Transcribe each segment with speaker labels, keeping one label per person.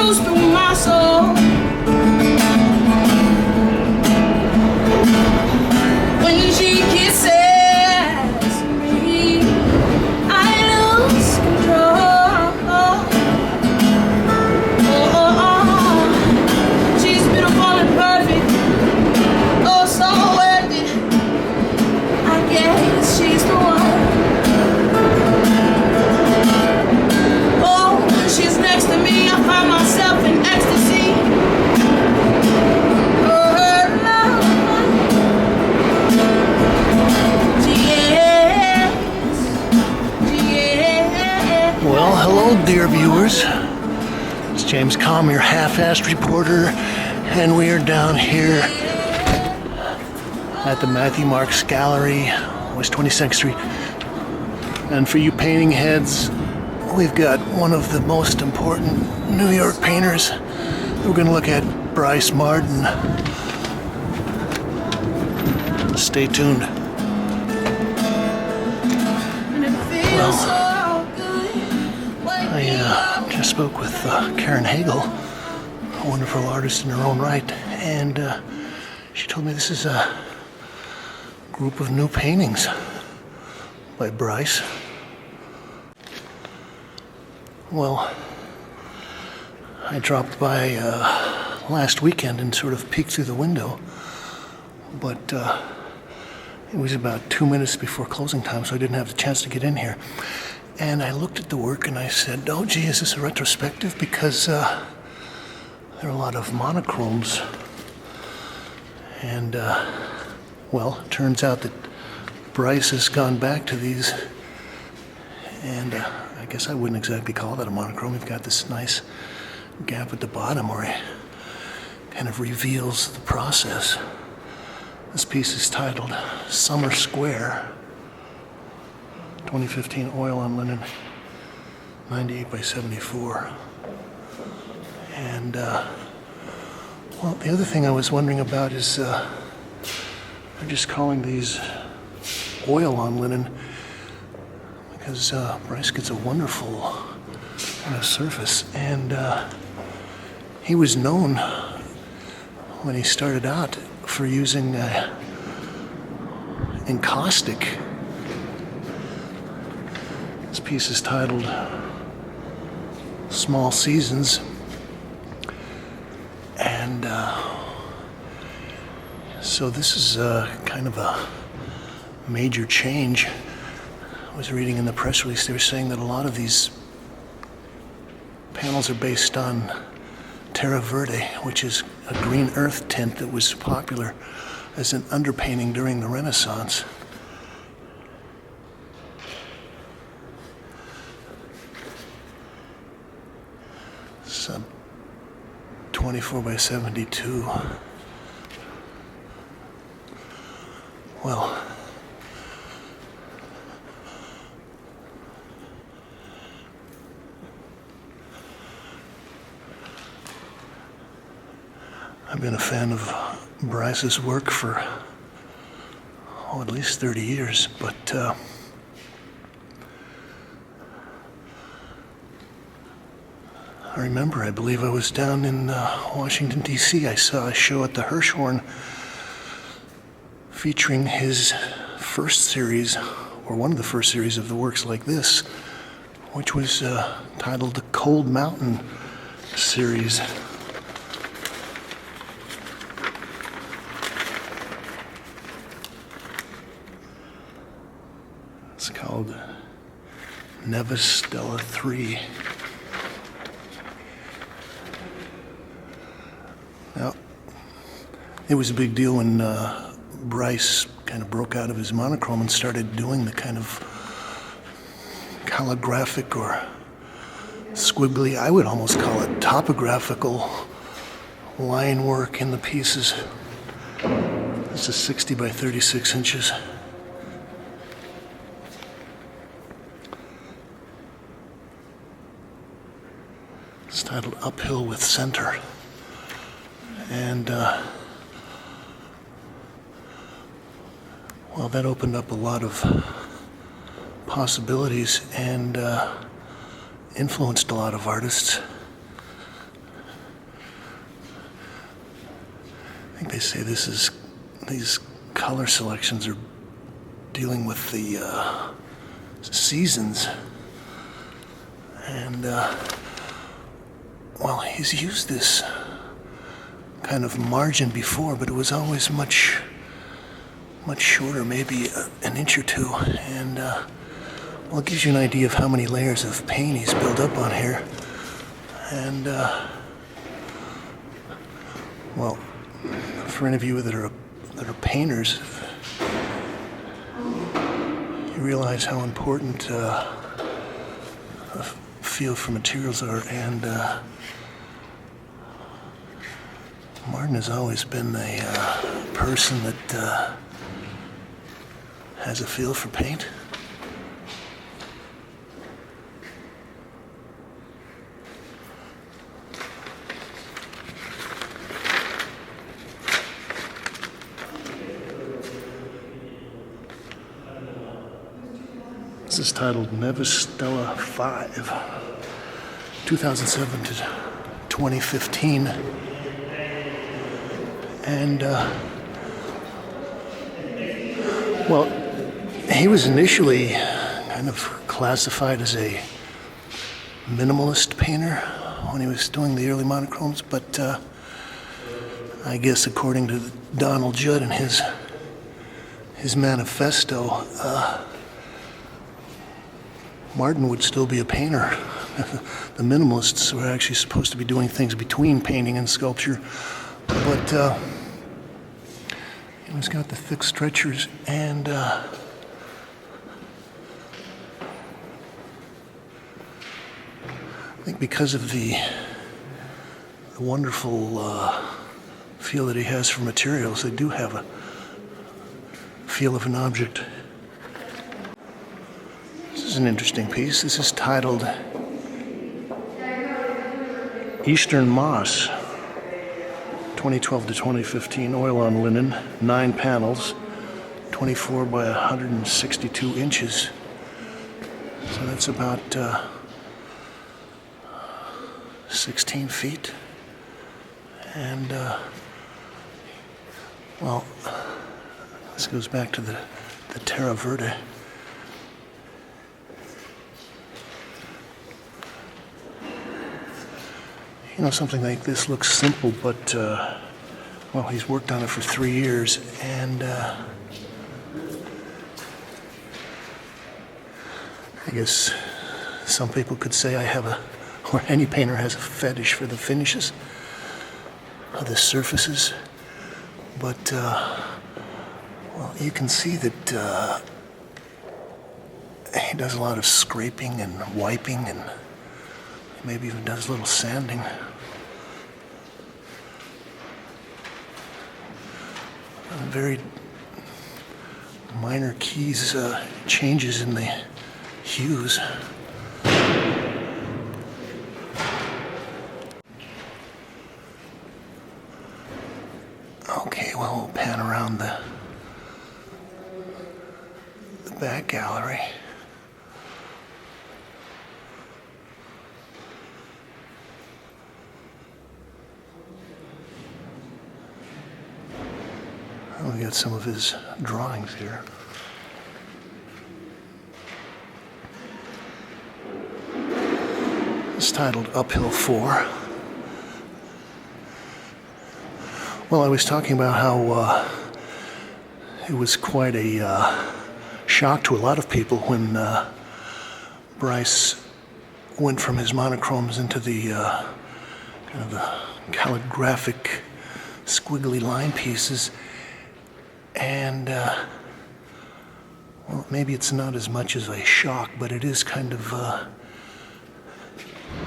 Speaker 1: goes through my soul. When she kisses me, I lose control. She's beautiful and perfect, oh so worth it. I guess she's the one. Oh, when she's next to me, I find myself in ecstasy. Oh, her love.
Speaker 2: Well, hello, dear viewers. It's James Kalm, your half-assed reporter, and we are down here at the Mathew Marks Gallery, West 22nd Street. And for you painting heads, we've got one of the most important New York painters. We're going to look at Brice Marden. Stay tuned. I just spoke with Karen Hagel, a wonderful artist in her own right, and she told me this is a group of new paintings by Brice. Well, I dropped by last weekend and sort of peeked through the window, but it was about 2 minutes before closing time, so I didn't have the chance to get in here. And I looked at the work and I said, oh gee, is this a retrospective? Because there are a lot of monochromes. And, well, it turns out that Brice has gone back to these. And I guess I wouldn't exactly call that a monochrome. We've got this nice gap at the bottom where it kind of reveals the process. This piece is titled Summer Square. 2015 oil on linen, 98 by 74. And, well, the other thing I was wondering about is, they're just calling these oil on linen because Brice gets a wonderful kind of surface. And he was known when he started out for using encaustic. This piece is titled Small Seasons, and so this is kind of a major change. I was reading in the press release, they were saying that a lot of these panels are based on terra verde, which is a green earth tint that was popular as an underpainting during the Renaissance. Sub 24 by 72. Well, I've been a fan of Brice's work for, at least 30 years, but I remember, I believe I was down in Washington, D.C. I saw a show at the Hirshhorn featuring his first series, or one of the first series of the works like this, which was titled the Cold Mountain series. It's called Nevis Stella 3. Now, it was a big deal when Brice kind of broke out of his monochrome and started doing the kind of calligraphic or squiggly, I would almost call it topographical line work in the pieces. This is 60 by 36 inches. It's titled Uphill with Center. And, well, that opened up a lot of possibilities and influenced a lot of artists. think they say these color selections are dealing with the seasons. And, well, he's used this kind of margin before, but it was always much shorter, maybe an inch or two. And, well, it gives you an idea of how many layers of paint he's built up on here. And, well, for any of you that are painters, you realize how important a feel for materials are. And Marden has always been a person that has a feel for paint. This is titled Nevis Stella 5, 2007 to 2015. And, well, he was initially kind of classified as a minimalist painter when he was doing the early monochromes, but I guess according to Donald Judd and his manifesto, Marden would still be a painter. The minimalists were actually supposed to be doing things between painting and sculpture, but he's got the thick stretchers, and I think because of the wonderful feel that he has for materials, they do have a feel of an object. This is an interesting piece. This is titled Eastern Moss, 2012 to 2015, oil on linen, 9 panels, 24 by 162 inches. So that's about 16 feet. And, well, this goes back to the Terra Verde. You know, something like this looks simple, but, well, he's worked on it for 3 years, and I guess some people could say or any painter has a fetish for the finishes of the surfaces, but, well, you can see that he does a lot of scraping and wiping, and maybe even does a little sanding. Very minor keys, changes in the hues. Okay, well, we'll pan around the back gallery. We got some of his drawings here. It's titled Uphill 4. Well, I was talking about how it was quite a shock to a lot of people when Brice went from his monochromes into the kind of the calligraphic squiggly line pieces. And, well, maybe it's not as much as a shock, but it is kind of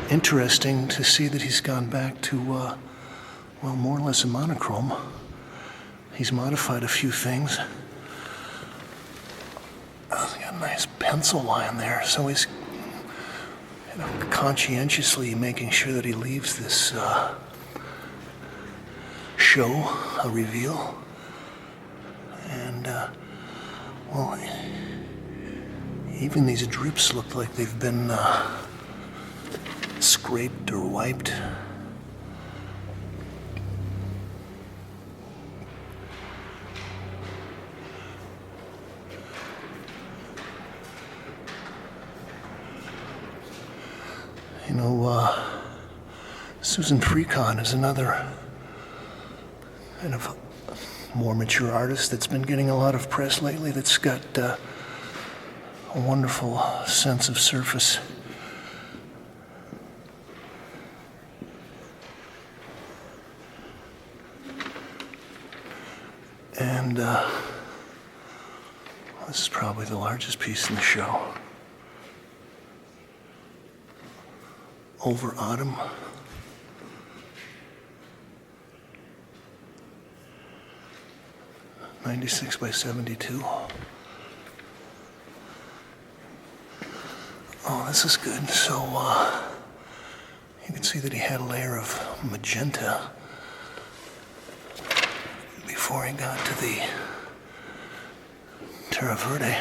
Speaker 2: interesting to see that he's gone back to, well, more or less a monochrome. He's modified a few things. He's got a nice pencil line there, so he's conscientiously making sure that he leaves this show a reveal. And, well, even these drips look like they've been scraped or wiped. You know, Susan Frecon is another kind of more mature artist that's been getting a lot of press lately, that's got a wonderful sense of surface. And this is probably the largest piece in the show. Over Autumn. '96 by 72. Oh, this is good. So, you can see that he had a layer of magenta before he got to the Terra Verde.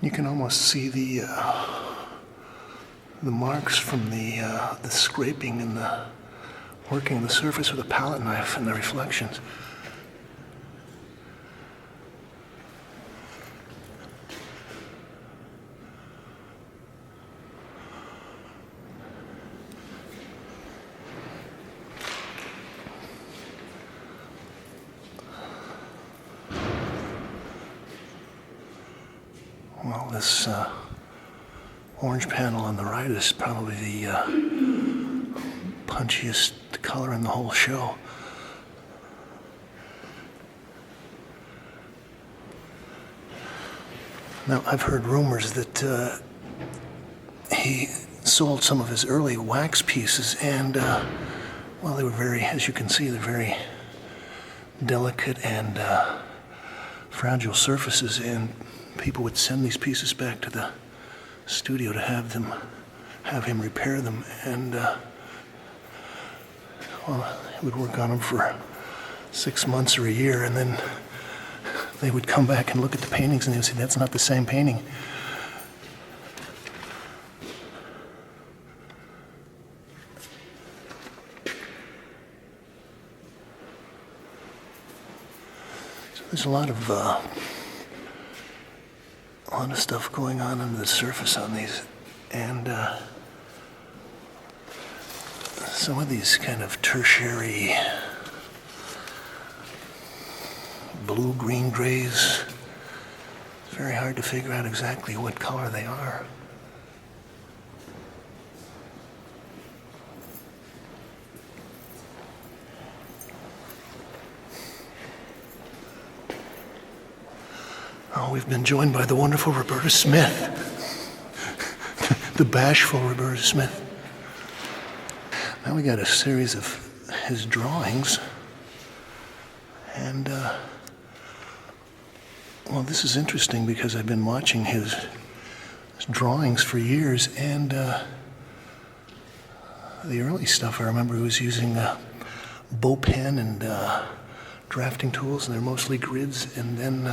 Speaker 2: You can almost see the marks from the scraping and the working of the surface with a palette knife and the reflections. Well, this orange panel on the right is probably the punchiest color in the whole show. Now, I've heard rumors that he sold some of his early wax pieces, and well, they were very, as you can see, they're very delicate and fragile surfaces, and people would send these pieces back to the studio to have him repair them, and well, he would work on them for 6 months or a year, and then they would come back and look at the paintings, and they would say, "That's not the same painting." So there's a lot of stuff going on under the surface on these, and some of these kind of tertiary blue-green grays, it's very hard to figure out exactly what color they are. Oh, we've been joined by the wonderful Roberta Smith. The bashful Roberta Smith. Now we got a series of his drawings. And, well, this is interesting because I've been watching his drawings for years, and the early stuff I remember he was using bow pen and drafting tools, and they're mostly grids, and then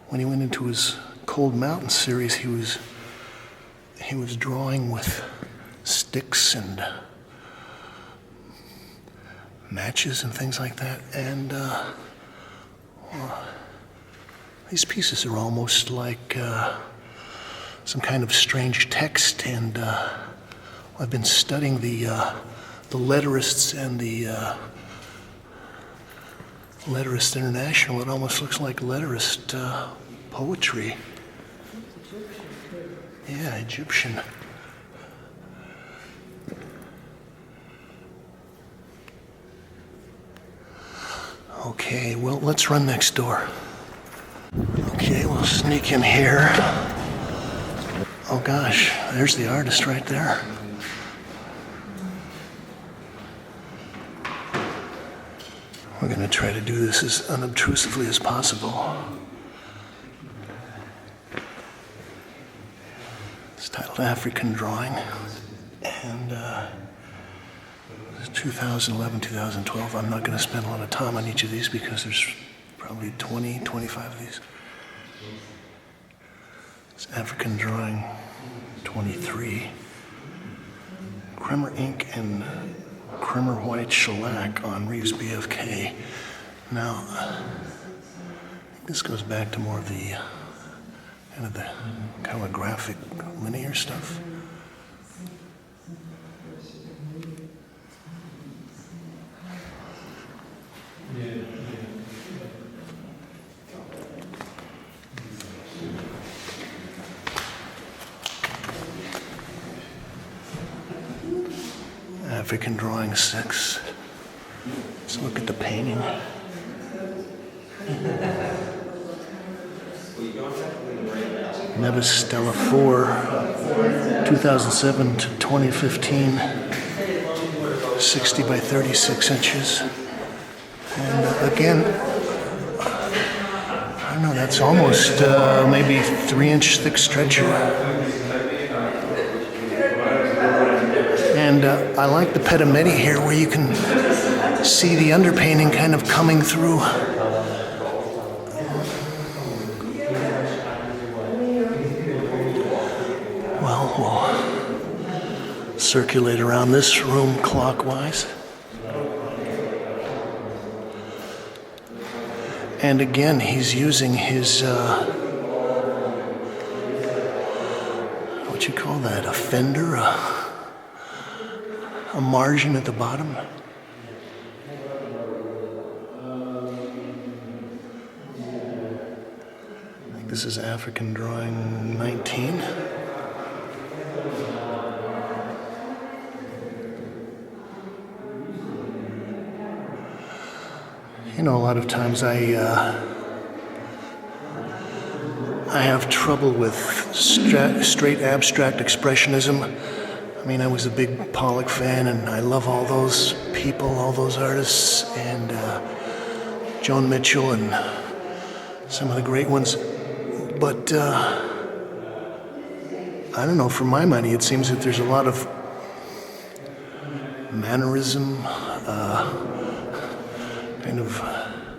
Speaker 2: when he went into his Cold Mountain series, he was drawing with sticks and matches and things like that. And well, these pieces are almost like some kind of strange text. And I've been studying the letterists and the Letterist International. It almost looks like letterist poetry. Yeah, Egyptian. Okay, well, let's run next door. Okay, we'll sneak in here. Oh gosh, there's the artist right there. We're going to try to do this as unobtrusively as possible. It's titled African Drawing, and it's 2011, 2012. I'm not going to spend a lot of time on each of these because there's probably 20, 25 of these. It's African Drawing 23. Kremer ink and Cremer White Shellac on Reeves BFK. Now, this goes back to more of the kind of the calligraphic linear stuff. African Drawing 6. Let's look at the painting. Nevis Stella 4, 2007 to 2015, 60 by 36 inches. And again, I don't know, that's almost maybe 3-inch thick stretcher. And I like the pedimenti here where you can see the underpainting kind of coming through. Well, we'll circulate around this room clockwise. And again, he's using his, what you call that, a fender? A margin at the bottom. I think this is African Drawing 19. You know, a lot of times I have trouble with straight abstract expressionism. I mean, I was a big Pollock fan, and I love all those people, all those artists, and Joan Mitchell, and some of the great ones. But I don't know, for my money, it seems that there's a lot of mannerism, kind of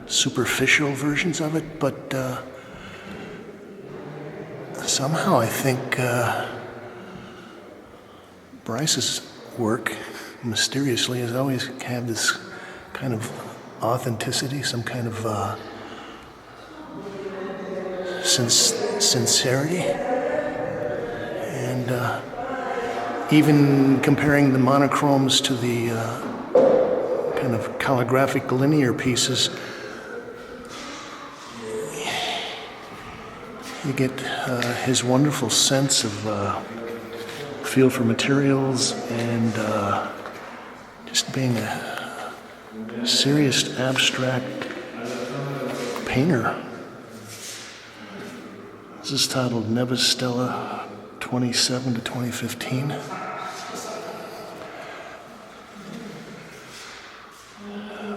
Speaker 2: superficial versions of it, but somehow I think Brice's work, mysteriously, has always had this kind of authenticity, some kind of sincerity. And even comparing the monochromes to the kind of calligraphic linear pieces, you get his wonderful sense of feel for materials and just being a serious abstract painter. This is titled Nevis Stella 27 to 2015.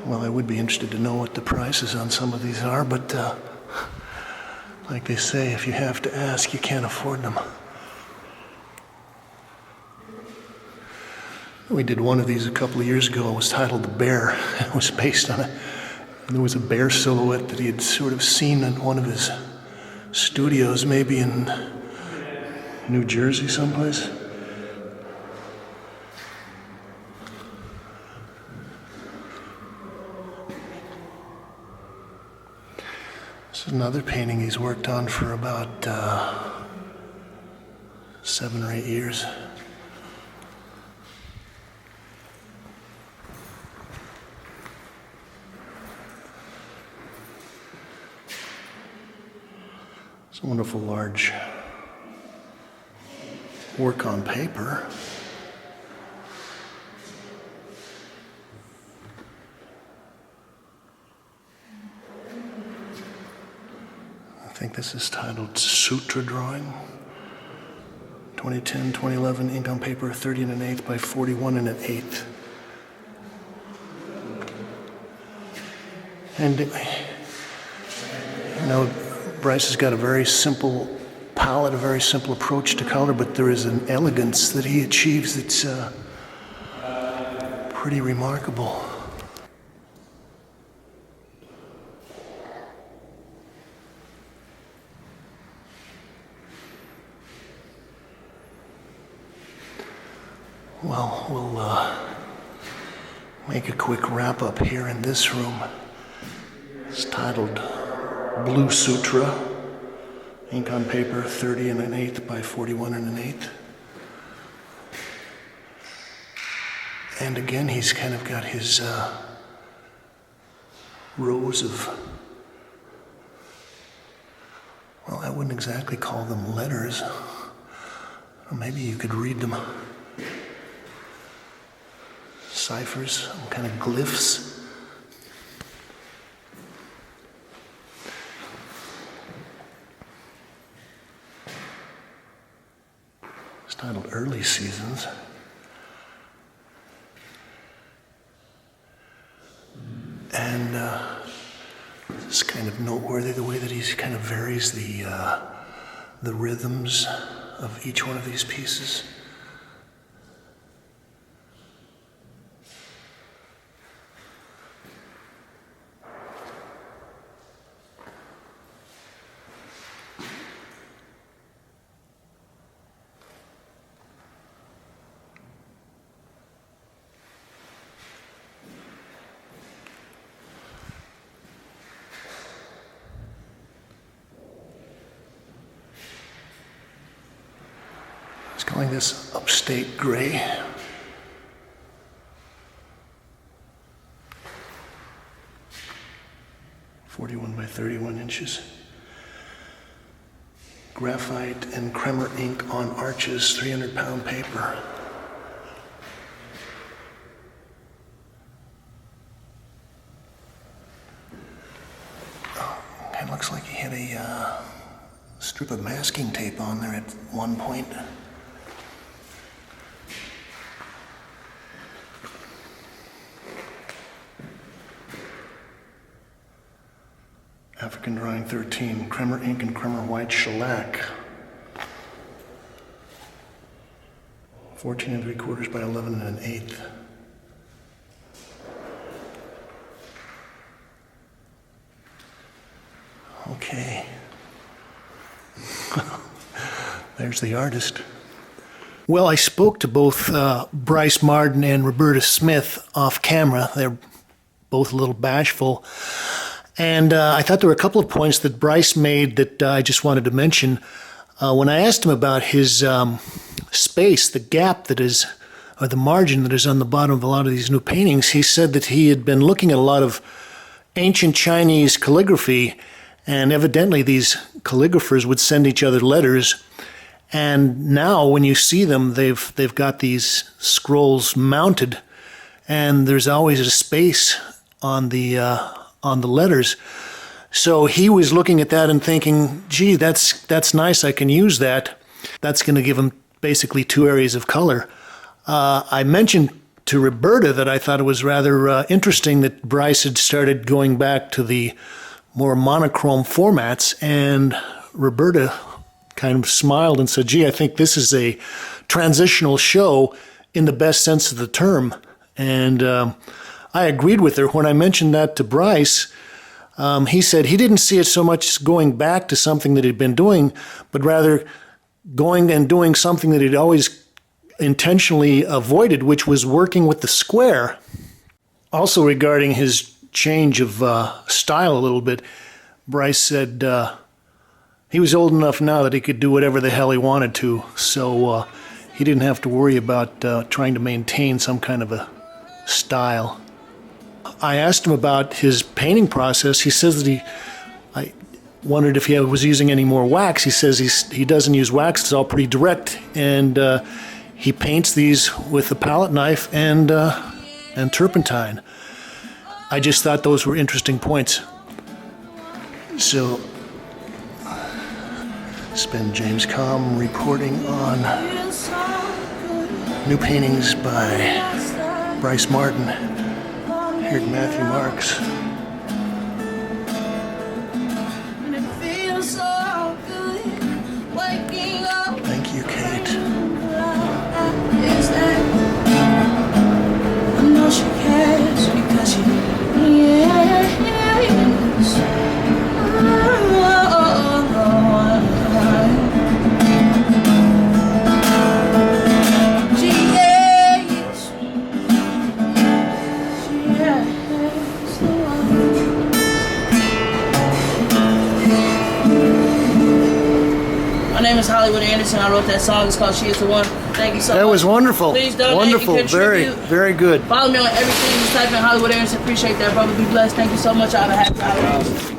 Speaker 2: Well, I would be interested to know what the prices on some of these are, but like they say, if you have to ask, you can't afford them. We did one of these a couple of years ago. It was titled The Bear. It was based on there was a bear silhouette that he had sort of seen in one of his studios, maybe in New Jersey someplace. This is another painting he's worked on for about 7 or 8 years. It's a wonderful large work on paper. I think this is titled Sutra Drawing. 2010, 2011, ink on paper, 30 1/8 by 41 1/8. And, you know, Brice has got a very simple palette, a very simple approach to color, but there is an elegance that he achieves that's pretty remarkable. Well, we'll make a quick wrap up here in this room. It's titled Blue Sutra, ink on paper 30 1/8 by 41 1/8. And again, he's kind of got his rows of, well, I wouldn't exactly call them letters. Or maybe you could read them. Ciphers, some kind of glyphs. It's titled Early Seasons. And it's kind of noteworthy the way that he kind of varies the rhythms of each one of these pieces. Calling this upstate gray. .41 by 31 inches. Graphite and Kremer ink on arches, 300-pound paper. Oh, it looks like he had a strip of masking tape on there at one point. African Drawing 13, Kremer ink and Kremer white shellac. 14 3/4 by 11 1/8. Okay. There's the artist. Well, I spoke to both Brice Marden and Roberta Smith off camera. They're both a little bashful. And I thought there were a couple of points that Brice made that I just wanted to mention. When I asked him about his space, the gap that is, or the margin that is on the bottom of a lot of these new paintings, he said that he had been looking at a lot of ancient Chinese calligraphy, and evidently these calligraphers would send each other letters. And now when you see them, they've got these scrolls mounted, and there's always a space on the letters. So he was looking at that and thinking, gee, that's nice, I can use that. That's going to give him basically two areas of color. I mentioned to Roberta that I thought it was rather interesting that Brice had started going back to the more monochrome formats, and Roberta kind of smiled and said, gee, I think this is a transitional show in the best sense of the term. And I agreed with her. When I mentioned that to Brice, he said he didn't see it so much as going back to something that he'd been doing, but rather going and doing something that he'd always intentionally avoided, which was working with the square. Also regarding his change of style a little bit, Brice said he was old enough now that he could do whatever the hell he wanted to, so he didn't have to worry about trying to maintain some kind of a style. I asked him about his painting process. He says that I wondered if he was using any more wax. He says he doesn't use wax. It's all pretty direct, and he paints these with a palette knife and turpentine. I just thought those were interesting points. So, it's been James Kalm reporting on new paintings by Brice Marden here at Mathew Marks. Thank you, Kate.
Speaker 1: I know she cares because she My name is Hollywood Anderson. I wrote that song. It's called She Is the One. Thank you so much.
Speaker 2: That was wonderful.
Speaker 1: Please donate
Speaker 2: Wonderful.
Speaker 1: and
Speaker 2: Very,
Speaker 1: contribute.
Speaker 2: very good.
Speaker 1: Follow me on everything. Just type in Hollywood Anderson. Appreciate that, brother. Be blessed. Thank you so much. I have a happy holidays.